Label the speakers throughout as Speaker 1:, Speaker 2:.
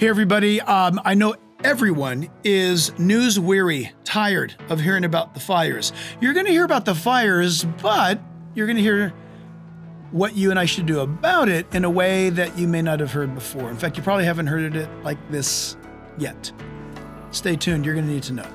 Speaker 1: Hey, everybody. I know everyone is news weary, tired of hearing about the fires. You're going to hear about the fires, but you're going to hear what you and I should do about it in a way that you may not have heard before. In fact, you probably haven't heard it like this yet. Stay tuned. You're going to need to know.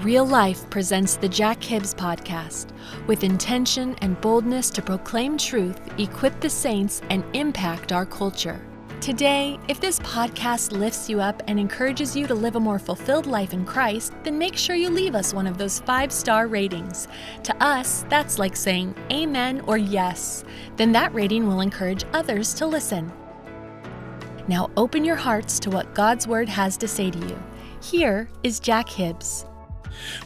Speaker 2: Real Life presents the Jack Hibbs Podcast with intention and boldness to proclaim truth, equip the saints, and impact our culture. Today, if this podcast lifts you up and encourages you to live a more fulfilled life in Christ, then make sure you leave us one of those 5-star ratings. To us, that's like saying amen or yes. Then that rating will encourage others to listen. Now open your hearts to what God's Word has to say to you. Here is Jack Hibbs.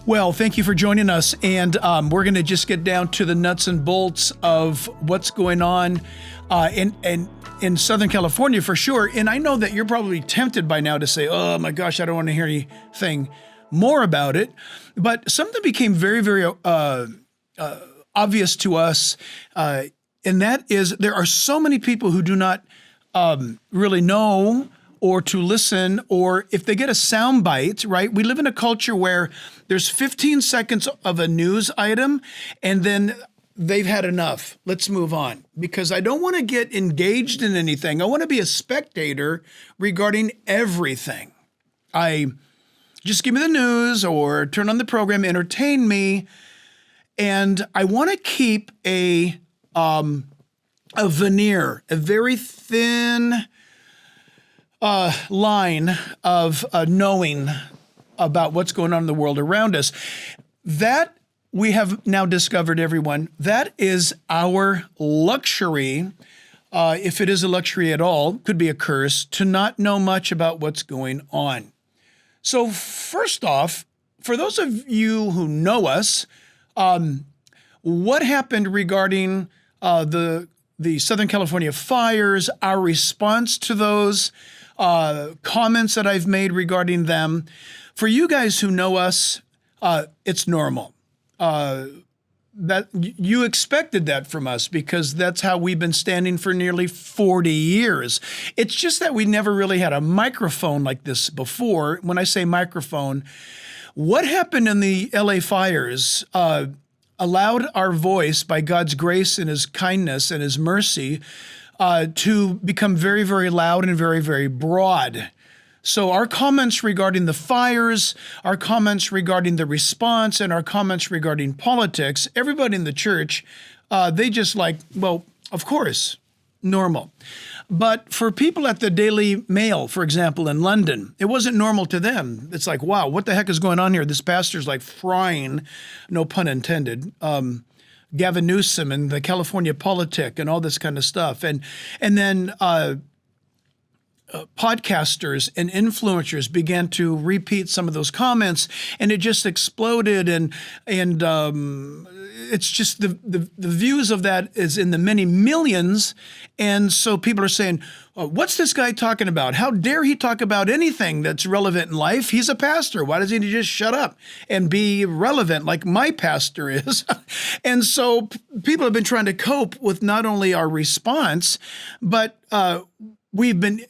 Speaker 1: Well, thank you for joining us, and we're going to just get down to the nuts and bolts of what's going on in Southern California for sure. And I know that you're probably tempted by now to say, oh my gosh, I don't want to hear anything more about it. But something became very, very obvious to us, and that is there are so many people who do not really know or to listen, or if they get a sound bite, right? We live in a culture where there's 15 seconds of a news item, and then they've had enough. Let's move on. Because I don't want to get engaged in anything. I want to be a spectator regarding everything. Just give me the news or turn on the program, entertain me. And I want to keep a veneer, a very thin line of knowing about what's going on in the world around us. That we have now discovered, everyone, that is our luxury, if it is a luxury at all, could be a curse, to not know much about what's going on. So first off, for those of you who know us, what happened regarding the Southern California fires, our response to those, comments that I've made regarding them. For you guys who know us, it's normal. That you expected that from us because that's how we've been standing for nearly 40 years. It's just that we never really had a microphone like this before. When I say microphone, what happened in the LA fires allowed our voice, by God's grace and His kindness and His mercy, to become very, very loud and very, very broad. So our comments regarding the fires, our comments regarding the response, and our comments regarding politics, everybody in the church, they just like, well, of course, normal. But for people at the Daily Mail, for example, in London, it wasn't normal to them. It's like, wow, what the heck is going on here? This pastor's like frying, no pun intended, Gavin Newsom and the California politic and all this kind of stuff. And then podcasters and influencers began to repeat some of those comments, and it just exploded. And it's just the views of that is in the many millions. And so people are saying, what's this guy talking about? How dare he talk about anything that's relevant in life? He's a pastor. Why doesn't he just shut up and be relevant like my pastor is? And so people have been trying to cope with not only our response, but we've been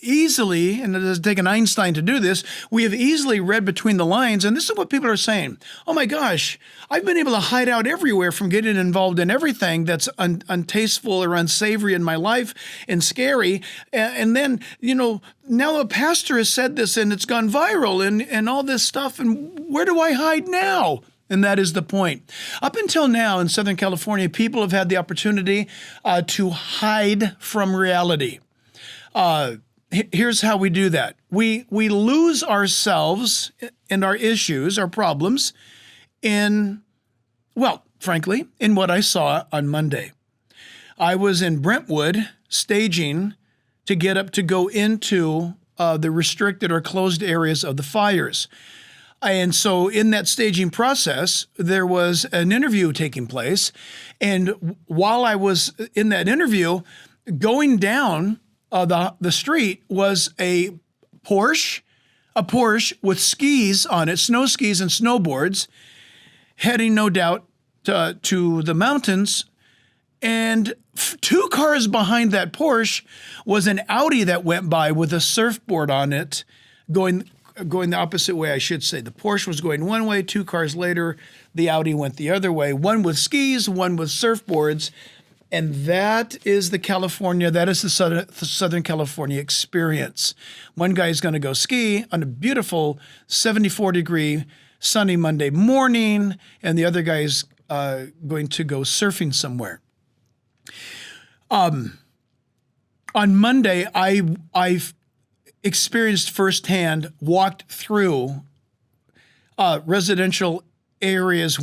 Speaker 1: easily, and it has taken Einstein to do this, we have easily read between the lines, and this is what people are saying. Oh my gosh, I've been able to hide out everywhere from getting involved in everything that's untasteful or unsavory in my life and scary. And then, now a pastor has said this and it's gone viral and all this stuff, and where do I hide now? And that is the point. Up until now in Southern California, people have had the opportunity to hide from reality. Here's how we do that. We lose ourselves and our issues, our problems frankly, in what I saw on Monday. I was in Brentwood staging to get up to go into the restricted or closed areas of the fires. And so in that staging process, there was an interview taking place. And while I was in that interview, going down the street was a Porsche with skis on it, snow skis and snowboards, heading no doubt to the mountains And two cars behind that Porsche was an Audi that went by with a surfboard on it, going the opposite way, I should say. The Porsche was going one way, two cars later, the Audi went the other way, one with skis, one with surfboards. And that is the Southern California experience. One guy is going to go ski on a beautiful 74-degree sunny Monday morning, and the other guy is going to go surfing somewhere. On Monday, I've experienced firsthand, walked through residential areas,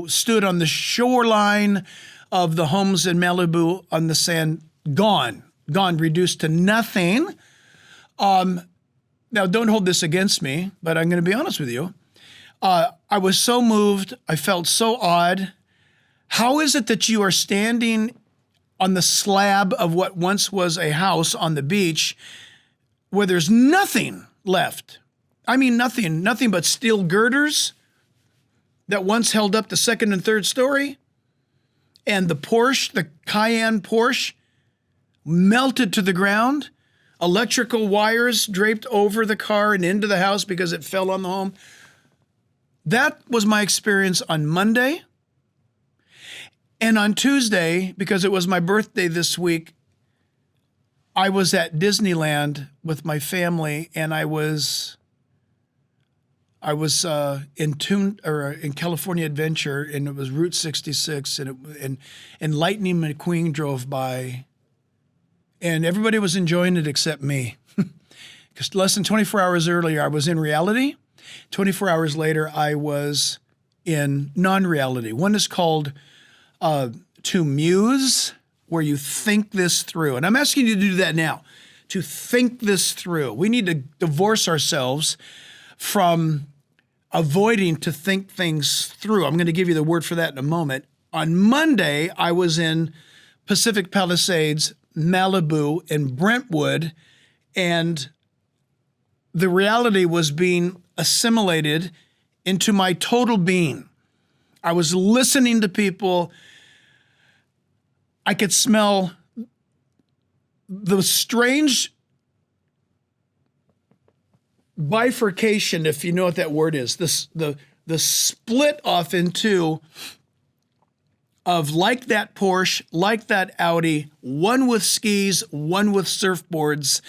Speaker 1: stood on the shoreline of the homes in Malibu on the sand, gone, reduced to nothing. Now, don't hold this against me, but I'm going to be honest with you. I was so moved. I felt so odd. How is it that you are standing on the slab of what once was a house on the beach where there's nothing left? I mean, nothing but steel girders that once held up the second and third story. And the Porsche, the Cayenne Porsche, melted to the ground. Electrical wires draped over the car and into the house because it fell on the home. That was my experience on Monday. And on Tuesday, because it was my birthday this week, I was at Disneyland with my family, and I was in California Adventure, and it was Route 66, and Lightning McQueen drove by, and everybody was enjoying it except me. Because less than 24 hours earlier, I was in reality. 24 hours later, I was in non-reality. One is called to muse, where you think this through. And I'm asking you to do that now, to think this through. We need to divorce ourselves from avoiding to think things through. I'm going to give you the word for that in a moment. On Monday, I was in Pacific Palisades, Malibu, and Brentwood, and the reality was being assimilated into my total being. I was listening to people. I could smell the strange bifurcation, if you know what that word is, the split off in two of like that Porsche, like that Audi, one with skis, one with surfboards.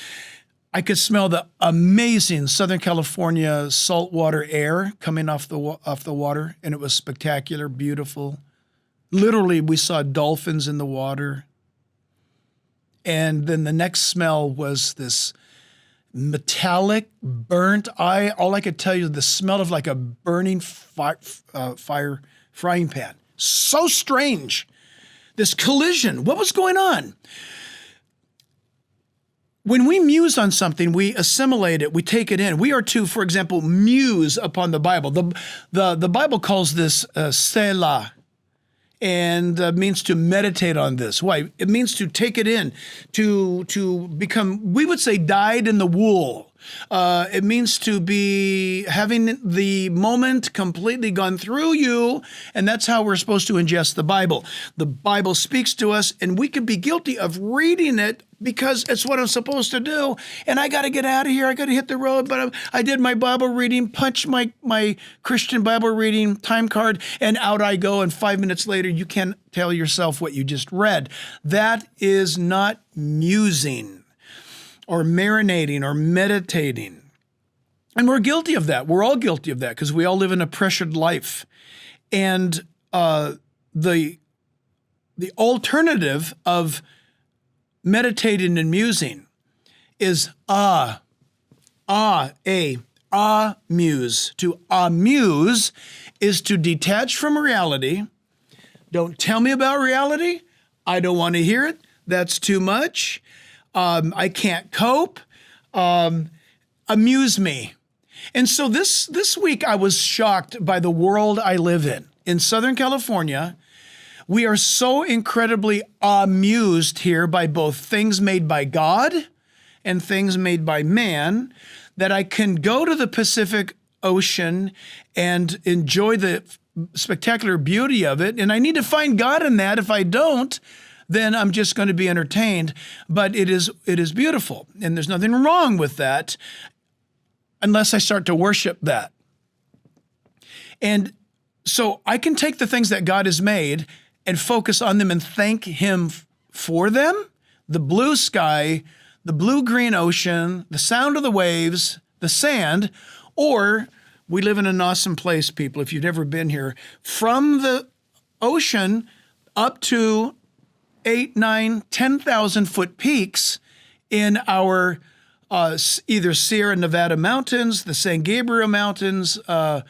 Speaker 1: I could smell the amazing Southern California saltwater air coming off the water, and it was spectacular, beautiful. Literally, we saw dolphins in the water. And then the next smell was this metallic, burnt. All I could tell you, the smell of like a burning fire frying pan. So strange. This collision. What was going on? When we muse on something, we assimilate it, we take it in. We are to, for example, muse upon the Bible. The Bible calls this Selah, and means to meditate on this. Why? It means to take it in, to become, we would say, dyed in the wool. It means to be having the moment completely gone through you, and that's how we're supposed to ingest the Bible. The Bible speaks to us, and we could be guilty of reading it because it's what I'm supposed to do, and I got to get out of here. I got to hit the road, but I did my Bible reading, punch my Christian Bible reading time card, and out I go, and 5 minutes later, you can't tell yourself what you just read. That is not musing or marinating or meditating. And we're guilty of that. We're all guilty of that because we all live in a pressured life. And the alternative of meditating and musing is amuse. To amuse is to detach from reality. Don't tell me about reality. I don't want to hear it. That's too much. I can't cope. Amuse me. And so this week I was shocked by the world I live in. In Southern California, we are so incredibly amused here by both things made by God and things made by man that I can go to the Pacific ocean and enjoy the spectacular beauty of it. And I need to find God in that. If I don't, then I'm just going to be entertained. But it is beautiful. And there's nothing wrong with that unless I start to worship that. And so I can take the things that God has made and focus on them and thank Him for them. The blue sky, the blue-green ocean, the sound of the waves, the sand, or we live in an awesome place, people, if you've never been here. From the ocean up to 8, 9, 10,000 foot peaks in our either Sierra Nevada mountains, the San Gabriel Mountains, the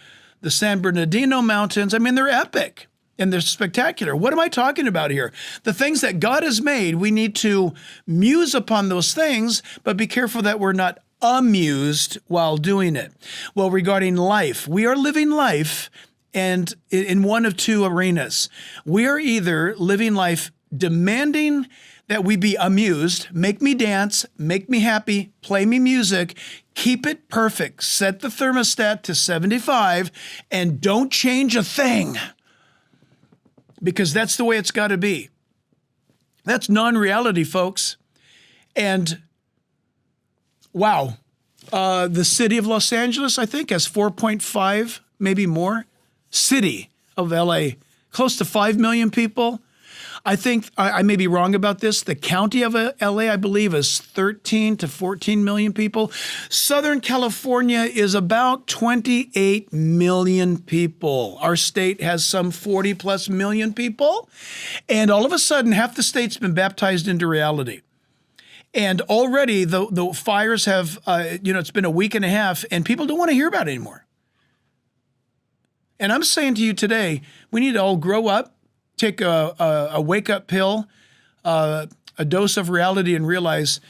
Speaker 1: San Bernardino Mountains. I mean, they're epic and they're spectacular. What am I talking about here? The things that God has made, we need to muse upon those things, but be careful that we're not amused while doing it. Well, regarding life, we are living life and in one of two arenas. We are either living life demanding that we be amused, make me dance, make me happy, play me music, keep it perfect, set the thermostat to 75, and don't change a thing, because that's the way it's got to be. That's non-reality, folks. And wow, the city of Los Angeles, I think, has 4.5, maybe more, city of LA, close to 5 million people. I think, I may be wrong about this, the county of LA, I believe, is 13 to 14 million people. Southern California is about 28 million people. Our state has some 40 plus million people. And all of a sudden, half the state's been baptized into reality. And already the fires have, it's been a week and a half, and people don't want to hear about it anymore. And I'm saying to you today, we need to all grow up, take a wake-up pill, a dose of reality, and realize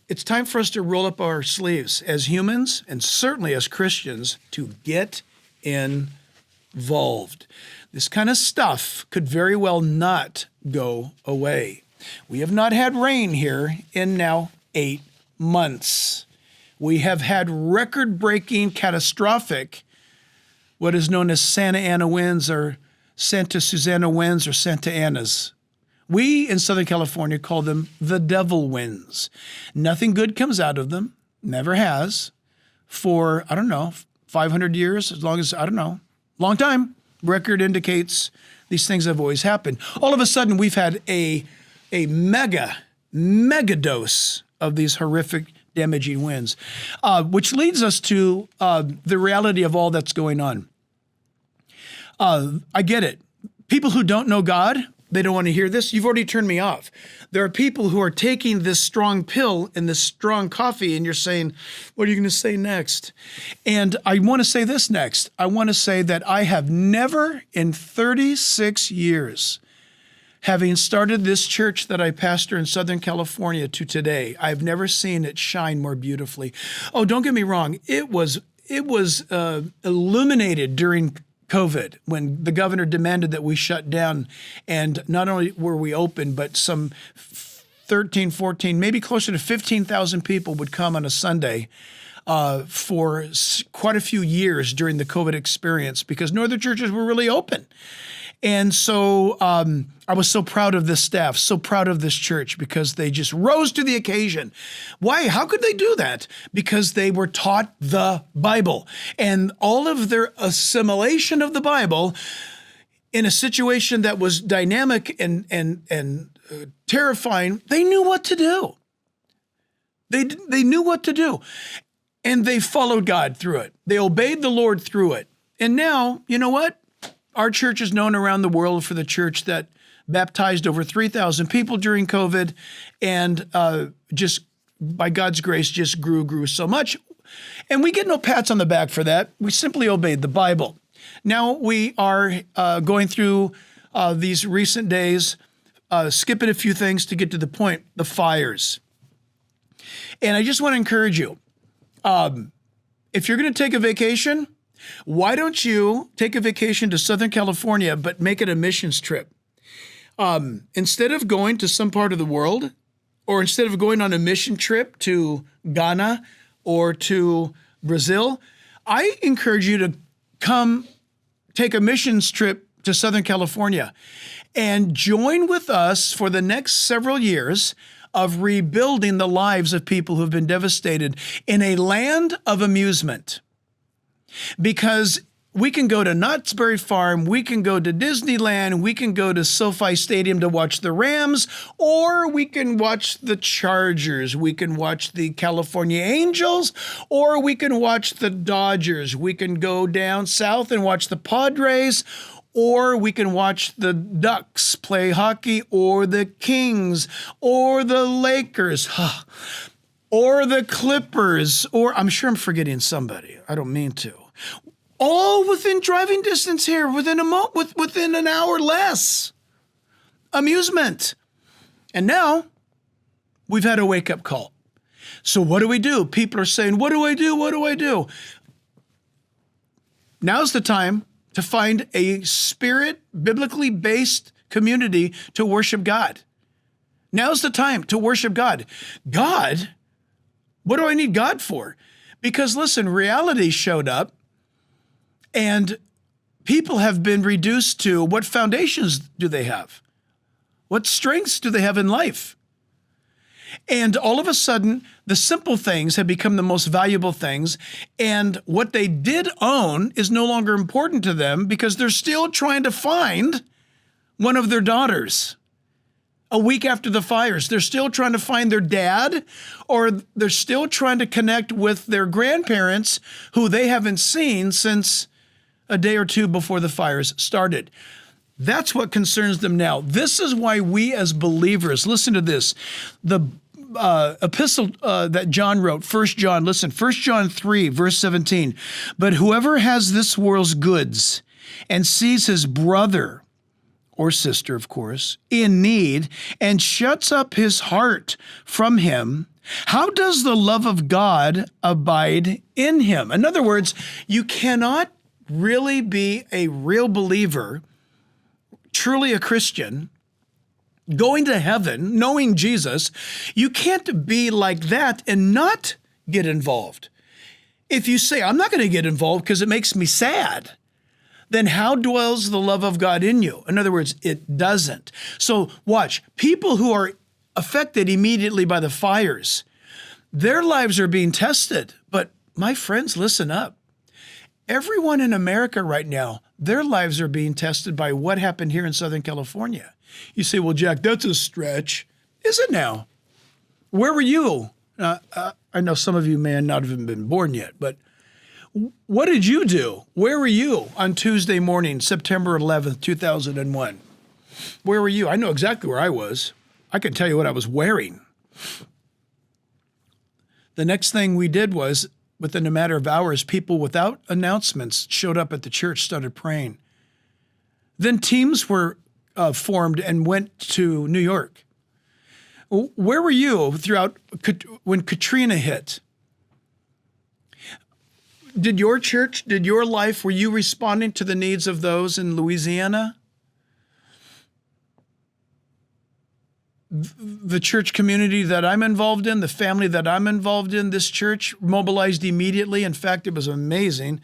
Speaker 1: it's time for us to roll up our sleeves as humans, and certainly as Christians, to get involved. This kind of stuff could very well not go away. We have not had rain here in now 8 months. We have had record-breaking, catastrophic, what is known as Santa Ana winds or Santa Susana winds or Santa Anas. We in Southern California call them the devil winds. Nothing good comes out of them, never has, for, 500 years, as long as, long time. Record indicates these things have always happened. All of a sudden, we've had a mega dose of these horrific, damaging winds, which leads us to the reality of all that's going on. I get it. People who don't know God, they don't want to hear this. You've already turned me off. There are people who are taking this strong pill and this strong coffee, and you're saying, what are you going to say next? And I want to say this next. I want to say that I have never in 36 years, having started this church that I pastor in Southern California to today, I've never seen it shine more beautifully. Oh, don't get me wrong. It was illuminated during COVID, when the governor demanded that we shut down, and not only were we open, but some 13, 14, maybe closer to 15,000 people would come on a Sunday for quite a few years during the COVID experience, because no other churches were really open. And so I was so proud of this staff, so proud of this church, because they just rose to the occasion. Why? How could they do that? Because they were taught the Bible, and all of their assimilation of the Bible in a situation that was dynamic and terrifying. They knew what to do. They knew what to do, and they followed God through it. They obeyed the Lord through it. And now, you know what? Our church is known around the world for the church that baptized over 3,000 people during COVID, and just by God's grace just grew so much. And we get no pats on the back for that. We simply obeyed the Bible. Now we are going through these recent days, skipping a few things to get to the point, the fires. And I just want to encourage you, if you're going to take a vacation, why don't you take a vacation to Southern California, but make it a missions trip? Instead of going to some part of the world, or instead of going on a mission trip to Ghana or to Brazil, I encourage you to come take a missions trip to Southern California and join with us for the next several years of rebuilding the lives of people who have been devastated in a land of amusement. Because we can go to Knott's Berry Farm, we can go to Disneyland, we can go to SoFi Stadium to watch the Rams, or we can watch the Chargers, we can watch the California Angels, or we can watch the Dodgers. We can go down south and watch the Padres, or we can watch the Ducks play hockey, or the Kings, or the Lakers, or the Clippers, or I'm sure I'm forgetting somebody. I don't mean to. All within driving distance here, within an hour less. Amusement. And now we've had a wake-up call. So what do we do? People are saying, what do I do? What do I do? Now's the time to find a spirit, biblically based community to worship God. Now's the time to worship God. God? What do I need God for? Because listen, reality showed up. And people have been reduced to what foundations do they have? What strengths do they have in life? And all of a sudden, the simple things have become the most valuable things. And what they did own is no longer important to them because they're still trying to find one of their daughters. A week after the fires, they're still trying to find their dad, or they're still trying to connect with their grandparents who they haven't seen since a day or two before the fires started. That's what concerns them now. This is why we as believers, listen to this, the epistle that John wrote, 1 John, listen, 1 John 3, verse 17, but whoever has this world's goods and sees his brother or sister, of course, in need and shuts up his heart from him, how does the love of God abide in him? In other words, you cannot really be a real believer, truly a Christian, going to heaven, knowing Jesus. You can't be like that and not get involved. If you say, I'm not going to get involved because it makes me sad, then how dwells the love of God in you? In other words, it doesn't. So watch, people who are affected immediately by the fires, their lives are being tested. But my friends, listen up. Everyone in America right now, their lives are being tested by what happened here in Southern California. You say, well, Jack, that's a stretch. Is it now? Where were you? I know some of you may not have been born yet, but what did you do? Where were you on Tuesday morning, September 11th, 2001? Where were you? I know exactly where I was. I can tell you what I was wearing. The next thing we did was, within a matter of hours, people without announcements showed up at the church, started praying. Then teams were formed and went to New York. Where were you throughout when Katrina hit? Did your church, did your life, were you responding to the needs of those in Louisiana? The church community that I'm involved in, the family that I'm involved in, this church mobilized immediately. In fact, it was amazing.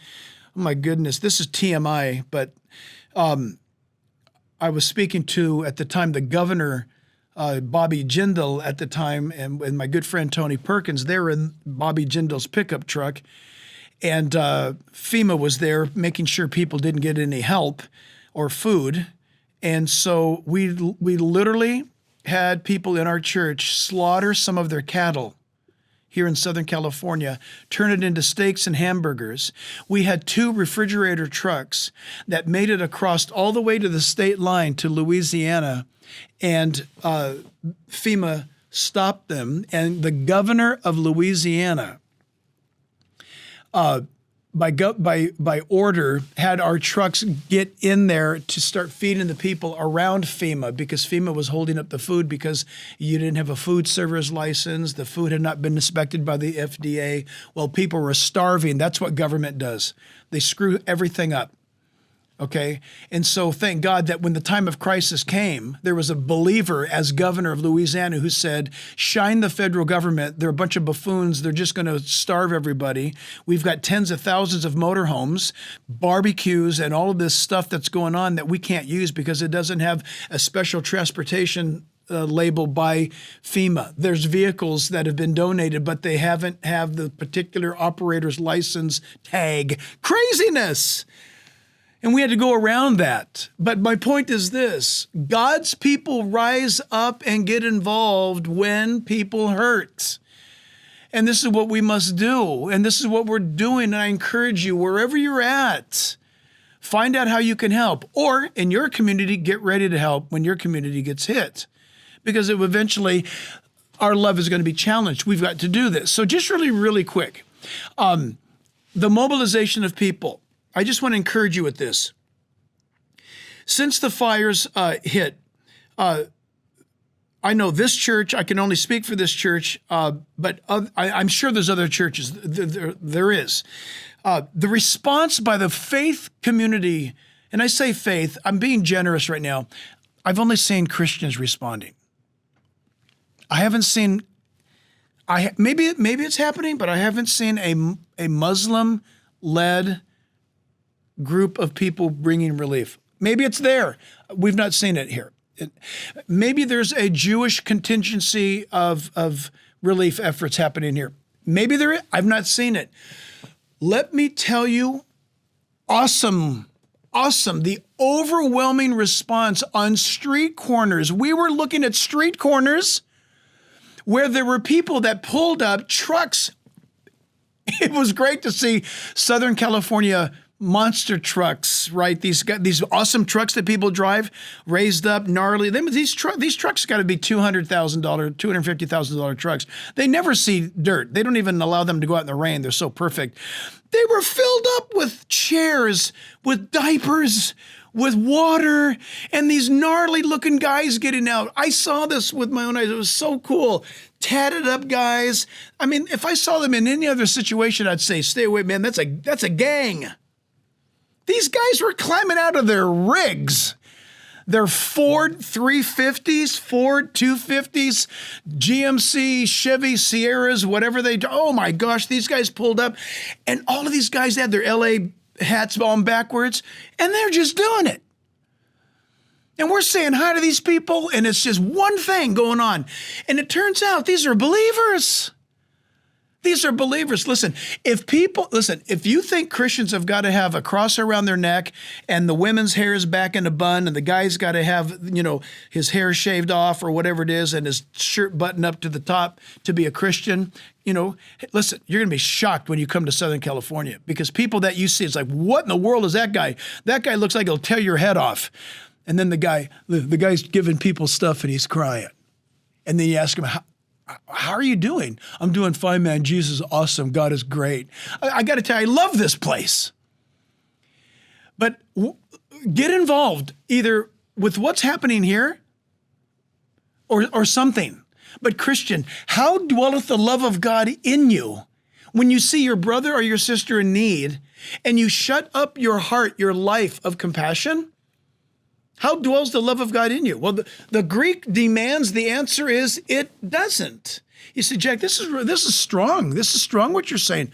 Speaker 1: Oh my goodness, this is TMI, but I was speaking to, at the time, the governor, Bobby Jindal at the time, and my good friend Tony Perkins. They were in Bobby Jindal's pickup truck, and FEMA was there making sure people didn't get any help or food. And so we literally had people in our church slaughter some of their cattle here in Southern California, turn it into steaks and hamburgers. We had 2 refrigerator trucks that made it across all the way to the state line to Louisiana, and FEMA stopped them. And the governor of Louisiana, by order, had our trucks get in there to start feeding the people around FEMA, because FEMA was holding up the food because you didn't have a food server's license. The food had not been inspected by the FDA. Well, people were starving. That's what government does. They screw everything up. Okay. And so thank God that when the time of crisis came, there was a believer as governor of Louisiana who said, shine the federal government. They're a bunch of buffoons. They're just going to starve everybody. We've got tens of thousands of motorhomes, barbecues, and all of this stuff that's going on that we can't use because it doesn't have a special transportation label by FEMA. There's vehicles that have been donated, but they haven't have the particular operator's license tag. Craziness. And we had to go around that. But my point is this: God's people rise up and get involved when people hurt. And this is what we must do. And this is what we're doing. And I encourage you, wherever you're at, find out how you can help. Or in your community, get ready to help when your community gets hit. Because it eventually, our love is going to be challenged. We've got to do this. So just really, really quick. The mobilization of people. I just want to encourage you with this. Since the fires hit, I know this church, I can only speak for this church, but I'm sure there's other churches. There is. The response by the faith community, and I say faith, I'm being generous right now. I've only seen Christians responding. I haven't seen, maybe it's happening, but I haven't seen a Muslim-led group of people bringing relief. Maybe it's there. We've not seen it here. Maybe there's a Jewish contingency of relief efforts happening here. Maybe there is. I've not seen it. Let me tell you, awesome. The overwhelming response on street corners. We were looking at street corners where there were people that pulled up trucks. It was great to see Southern California monster trucks, right? These awesome trucks that people drive, raised up, gnarly. These trucks got to be $200,000, $250,000 trucks. They never see dirt. They don't even allow them to go out in the rain. They're so perfect. They were filled up with chairs, with diapers, with water, and these gnarly looking guys getting out. I saw this with my own eyes. It was so cool. Tatted up guys. I mean, if I saw them in any other situation, I'd say, stay away, man. That's a gang. These guys were climbing out of their rigs. Their Ford 350s, Ford 250s, GMC, Chevy Sierras, whatever they do. Oh my gosh, these guys pulled up. And all of these guys had their LA hats on backwards, and they're just doing it. And we're saying hi to these people, and it's just one thing going on. And it turns out these are believers. These are believers. Listen, if you think Christians have got to have a cross around their neck and the women's hair is back in a bun and the guy's got to have, his hair shaved off or whatever it is and his shirt buttoned up to the top to be a Christian, listen, you're going to be shocked when you come to Southern California because people that you see, it's like, what in the world is that guy? That guy looks like he'll tear your head off. And then the guy's giving people stuff and he's crying. And then you ask him, how are you doing? I'm doing fine, man. Jesus is awesome. God is great. I got to tell you, I love this place. But get involved either with what's happening here or something. But Christian, how dwelleth the love of God in you when you see your brother or your sister in need and you shut up your heart, your life of compassion? How dwells the love of God in you? Well, the Greek demands the answer is it doesn't. You say, Jack, this is strong. This is strong what you're saying.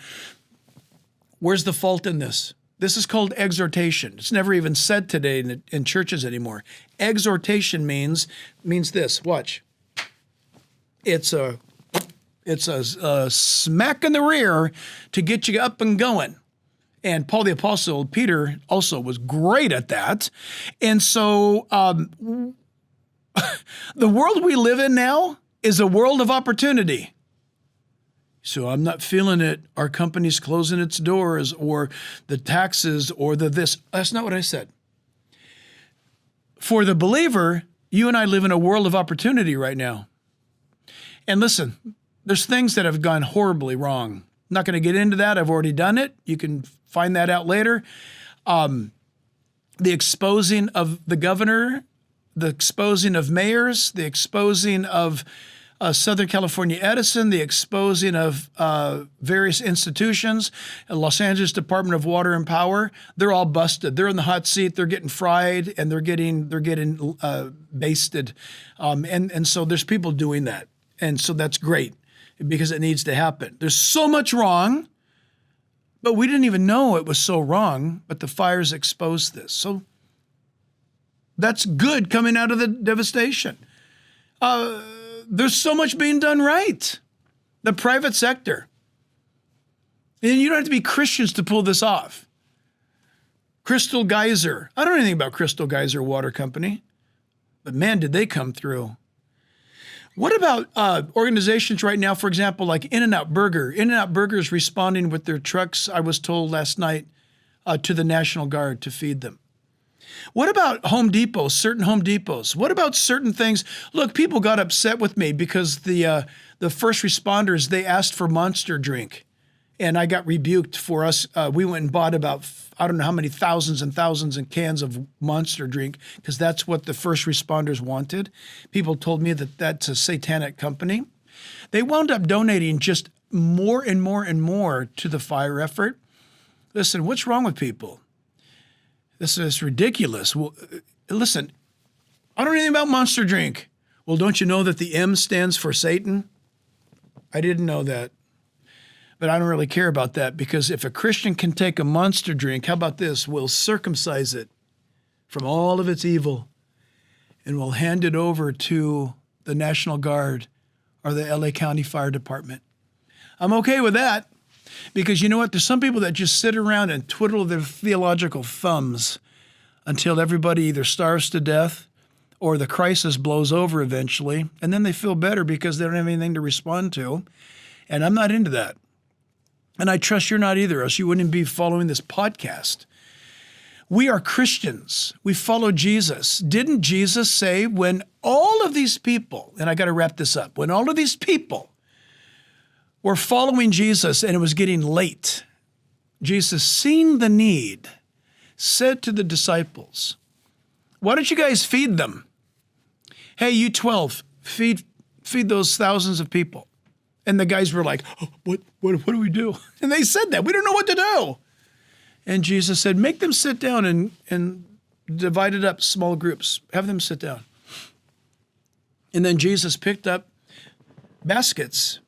Speaker 1: Where's the fault in this? This is called exhortation. It's never even said today in churches anymore. Exhortation means this. Watch. It's a smack in the rear to get you up and going. And Paul the Apostle, Peter, also was great at that. And so the world we live in now is a world of opportunity. So I'm not feeling it. Our company's closing its doors or the taxes or the this. That's not what I said. For the believer, you and I live in a world of opportunity right now. And listen, there's things that have gone horribly wrong. I'm not going to get into that. I've already done it. You can find that out later. The exposing of the governor, the exposing of mayors, the exposing of Southern California Edison, the exposing of various institutions, Los Angeles Department of Water and Power, they're all busted. They're in the hot seat. They're getting fried and they're getting basted. And so there's people doing that. And so that's great because it needs to happen. There's so much wrong, but we didn't even know it was so wrong, but the fires exposed this. So that's good coming out of the devastation. There's so much being done right. The private sector. And you don't have to be Christians to pull this off. Crystal Geyser. I don't know anything about Crystal Geyser Water Company, but man, did they come through. What about organizations right now, for example, like In-N-Out Burger? In-N-Out Burger is responding with their trucks, I was told last night, to the National Guard to feed them. What about Home Depots, certain Home Depots? What about certain things? Look, people got upset with me because the first responders, they asked for Monster drink. And I got rebuked for us. We went and bought about, I don't know how many thousands and thousands of cans of Monster drink because that's what the first responders wanted. People told me that that's a satanic company. They wound up donating just more and more and more to the fire effort. Listen, what's wrong with people? This is ridiculous. Well, listen, I don't know anything about Monster drink. Well, don't you know that the M stands for Satan? I didn't know that. But I don't really care about that because if a Christian can take a Monster drink, how about this? We'll circumcise it from all of its evil and we'll hand it over to the National Guard or the LA County Fire Department. I'm okay with that. Because you know what? There's some people that just sit around and twiddle their theological thumbs until everybody either starves to death or the crisis blows over eventually, and then they feel better because they don't have anything to respond to. And I'm not into that. And I trust you're not either, else you wouldn't be following this podcast. We are Christians. We follow Jesus. Didn't Jesus say when all of these people, and I got to wrap this up, when all of these people were following Jesus and it was getting late, Jesus, seeing the need, said to the disciples, why don't you guys feed them? Hey, you 12, feed those thousands of people. And the guys were like, oh, what do we do? And they said that, we don't know what to do. And Jesus said, make them sit down and divide it up small groups. Have them sit down. And then Jesus picked up baskets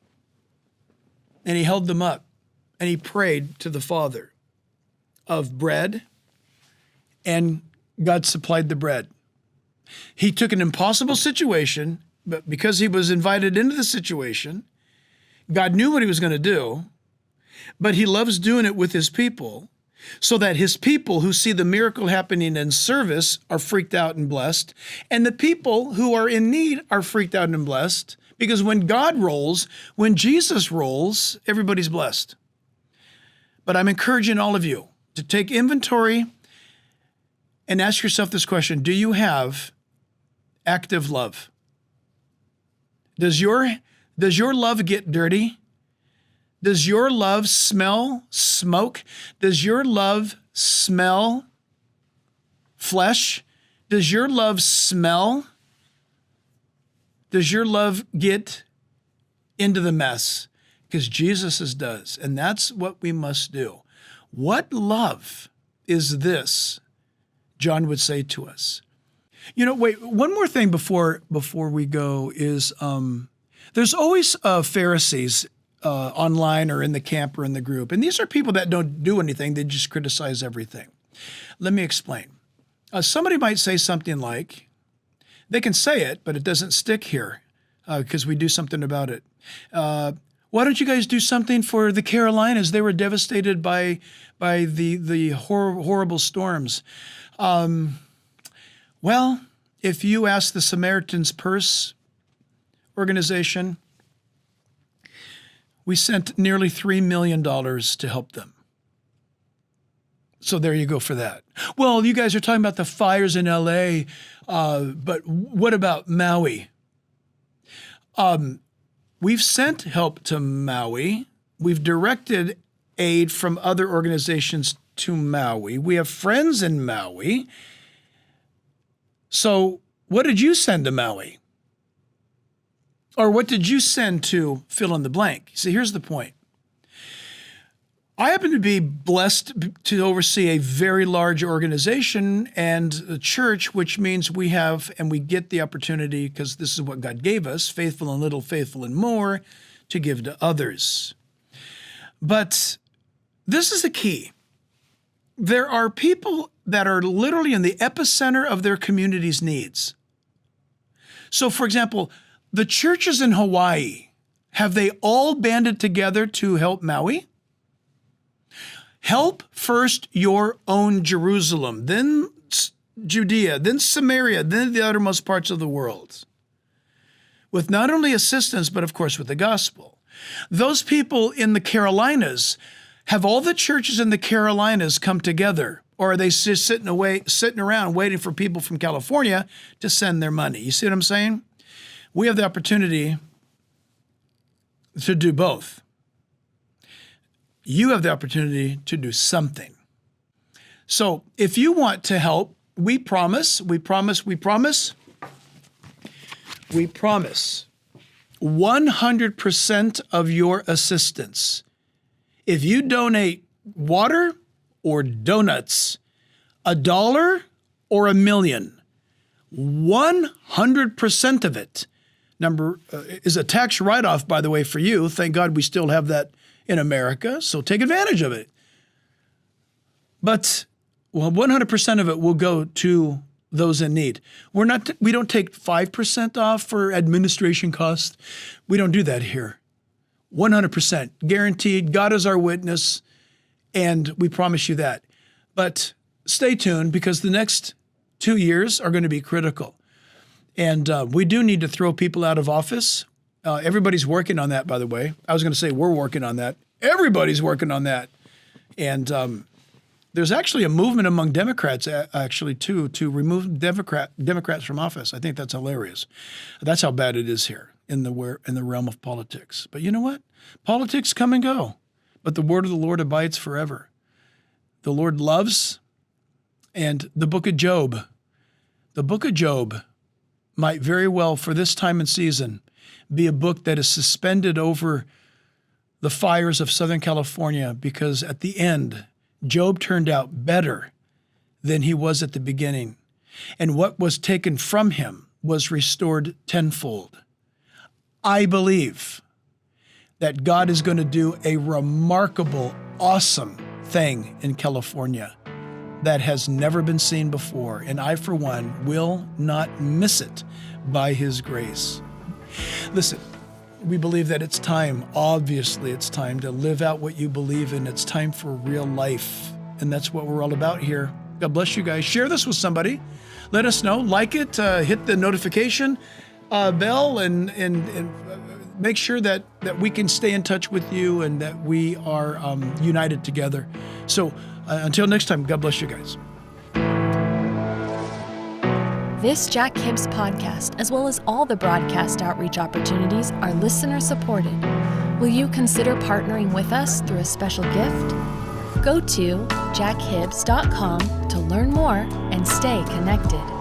Speaker 1: and he held them up and he prayed to the Father of bread, and God supplied the bread. He took an impossible situation, but because he was invited into the situation, God knew what he was going to do, but he loves doing it with his people so that his people who see the miracle happening in service are freaked out and blessed, and the people who are in need are freaked out and blessed. Because when God rolls, when Jesus rolls, everybody's blessed. But I'm encouraging all of you to take inventory and ask yourself this question. Do you have active love? Does your love get dirty? Does your love smell smoke? Does your love smell flesh? Does your love smell? Does your love get into the mess? Because Jesus' does, and that's what we must do. What love is this? John would say to us. You know, wait, one more thing before we go is there's always Pharisees online or in the camp or in the group, and these are people that don't do anything, they just criticize everything. Let me explain. Somebody might say something like, they can say it, but it doesn't stick here because we do something about it. Why don't you guys do something for the Carolinas? They were devastated by the horrible storms. Well, if you ask the Samaritan's Purse organization, we sent nearly $3 million to help them. So there you go for that. Well, you guys are talking about the fires in LA, but what about Maui? We've sent help to Maui. We've directed aid from other organizations to Maui. We have friends in Maui. So what did you send to Maui? Or what did you send to fill in the blank? See, here's the point. I happen to be blessed to oversee a very large organization and a church, which means we have and we get the opportunity, because this is what God gave us, faithful in little, faithful in more, to give to others. But this is the key. There are people that are literally in the epicenter of their community's needs. So, for example, the churches in Hawaii, have they all banded together to help Maui? Help first your own Jerusalem, then Judea, then Samaria, then the uttermost parts of the world. With not only assistance, but of course with the gospel. Those people in the Carolinas, have all the churches in the Carolinas come together? Or are they just sitting around waiting for people from California to send their money? You see what I'm saying? We have the opportunity to do both. You have the opportunity to do something. So if you want to help, we promise 100% of your assistance. If you donate water or donuts, $1 or $1 million, 100% of it is a tax write-off, by the way, for you. Thank God we still have that in America, so take advantage of it. But 100% of it will go to those in need. We don't take 5% off for administration costs. We don't do that here. 100% guaranteed. God is our witness, and we promise you that. But stay tuned, because the next 2 years are going to be critical. And we do need to throw people out of office. Everybody's working on that, by the way. I was going to say we're working on that. Everybody's working on that. And there's actually a movement among Democrats, actually, too, to remove Democrats from office. I think that's hilarious. That's how bad it is here in the realm of politics. But you know what? Politics come and go, but the word of the Lord abides forever. The Lord loves, and the book of Job might very well, for this time and season, be a book that is suspended over the fires of Southern California, because at the end, Job turned out better than he was at the beginning. And what was taken from him was restored tenfold. I believe that God is going to do a remarkable, awesome thing in California that has never been seen before. And I, for one, will not miss it by his grace. Listen, we believe that it's time, obviously it's time to live out what you believe in. It's time for real life. And that's what we're all about here. God bless you guys. Share this with somebody. Let us know. Like it, hit the notification bell, and make sure that we can stay in touch with you and that we are united together. So until next time, God bless you guys.
Speaker 2: This Jack Hibbs podcast, as well as all the broadcast outreach opportunities, are listener supported. Will you consider partnering with us through a special gift? Go to jackhibbs.com to learn more and stay connected.